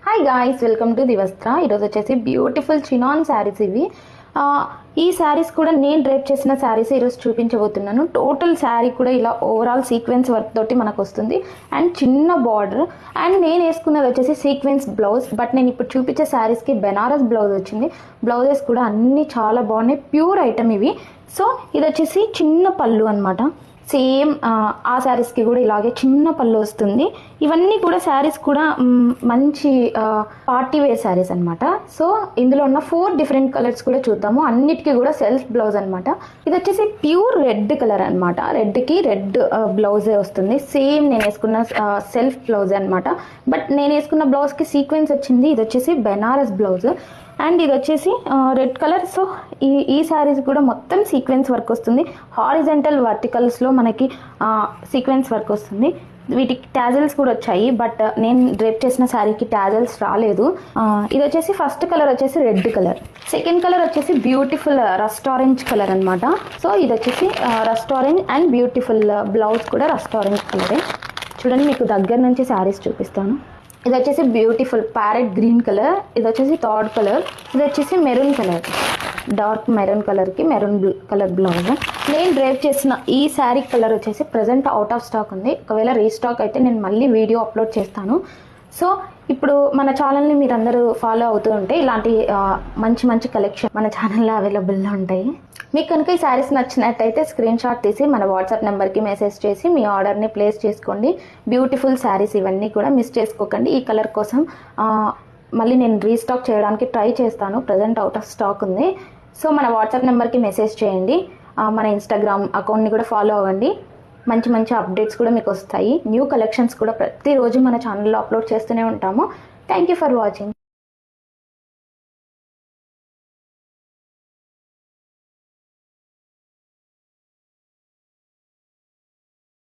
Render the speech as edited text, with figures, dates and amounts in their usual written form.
Hi guys, welcome to దివస్త్ర. ఈరోజు వచ్చేసి బ్యూటిఫుల్ చినాన్ శారీస్ ఇవి. ఈ శారీస్ కూడా నేను డ్రైప్ చేసిన శారీస్ ఈరోజు చూపించబోతున్నాను. టోటల్ శారీ కూడా ఇలా ఓవరాల్ సీక్వెన్స్ వర్క్ తోటి మనకు వస్తుంది అండ్ చిన్న బార్డర్. అండ్ నేను వేసుకున్నది వచ్చేసి సీక్వెన్స్ బ్లౌజ్. బట్ నేను ఇప్పుడు చూపించే శారీస్కి బెనారస్ బ్లౌజ్ వచ్చింది. బ్లౌజెస్ కూడా అన్నీ చాలా బాగున్నాయి, ప్యూర్ ఐటమ్ ఇవి. సో ఇది వచ్చేసి చిన్న పళ్ళు అనమాట. సేమ్ ఆ శారీస్కి కూడా ఇలాగే చిన్న పళ్ళు వస్తుంది. ఇవన్నీ కూడా శారీస్ కూడా మంచి పార్టీ వేర్ శారీస్ అనమాట. సో ఇందులో ఉన్న 4 డిఫరెంట్ కలర్స్ కూడా చూద్దాము. అన్నిటికీ కూడా సెల్ఫ్ బ్లౌజ్ అనమాట. ఇది వచ్చేసి ప్యూర్ రెడ్ కలర్ అనమాట. రెడ్కి రెడ్ బ్లౌజే వస్తుంది. సేమ్ నేను వేసుకున్న సెల్ఫ్ బ్లౌజ్ అనమాట. బట్ నేను వేసుకున్న బ్లౌజ్కి సీక్వెన్స్ వచ్చింది. ఇది వచ్చేసి బెనారస్ బ్లౌజ్ అండ్ ఇది వచ్చేసి రెడ్ కలర్. సో ఈ శారీస్ కూడా మొత్తం సీక్వెన్స్ వర్క్ వస్తుంది. హారిజెంటల్ వర్టికల్స్లో మనకి సీక్వెన్స్ వర్క్ వస్తుంది. వీటికి టాజల్స్ కూడా వచ్చాయి, బట్ నేను డ్రేప్ చేసిన శారీకి టాజల్స్ రాలేదు. ఇది వచ్చేసి ఫస్ట్ కలర్ వచ్చేసి రెడ్ కలర్. సెకండ్ కలర్ వచ్చేసి బ్యూటిఫుల్ రస్ట్ ఆరెంజ్ కలర్ అనమాట. సో ఇది వచ్చేసి rust orange and beautiful blouse కూడా రస్ట్ ఆరెంజ్ కలరే. చూడండి, మీకు దగ్గర నుంచి శారీస్ చూపిస్తాను. ఇది వచ్చేసి బ్యూటిఫుల్ ప్యారెట్ గ్రీన్ కలర్. ఇది వచ్చేసి థర్డ్ కలర్. ఇది వచ్చేసి మెరూన్ కలర్, డార్క్ మెరూన్ కలర్కి మెరూన్ కలర్ బ్లౌజ్. నేను డ్రైప్ చేసిన ఈ శారీ కలర్ వచ్చేసి ప్రజెంట్ అవుట్ ఆఫ్ స్టాక్ ఉంది. ఒకవేళ రీస్టాక్ అయితే నేను మళ్ళీ వీడియో అప్లోడ్ చేస్తాను. సో ఇప్పుడు మన ఛానల్ని మీరు అందరూ ఫాలో అవుతూ ఉంటే ఇలాంటి మంచి మంచి కలెక్షన్ మన ఛానల్లో అవైలబుల్లో ఉంటాయి. మీకు కనుక ఈ శారీస్ నచ్చినట్టయితే స్క్రీన్ షాట్ తీసి మన వాట్సాప్ నెంబర్కి మెసేజ్ చేసి మీ ఆర్డర్ని ప్లేస్ చేసుకోండి. బ్యూటిఫుల్ శారీస్ ఇవన్నీ కూడా మిస్ చేసుకోకండి. ఈ కలర్ కోసం మళ్ళీ నేను రీస్టాక్ చేయడానికి ట్రై చేస్తాను. ప్రజెంట్ అవుట్ ఆఫ్ స్టాక్ ఉంది. సో మన వాట్సాప్ నెంబర్కి మెసేజ్ చేయండి. మన ఇన్స్టాగ్రామ్ అకౌంట్ని కూడా ఫాలో అవ్వండి. మంచి మంచి అప్డేట్స్ కూడా మీకు వస్తాయి. న్యూ కలెక్షన్స్ కూడా ప్రతిరోజు మన ఛానల్లో అప్లోడ్ చేస్తూనే ఉంటాము. Thank you for watching.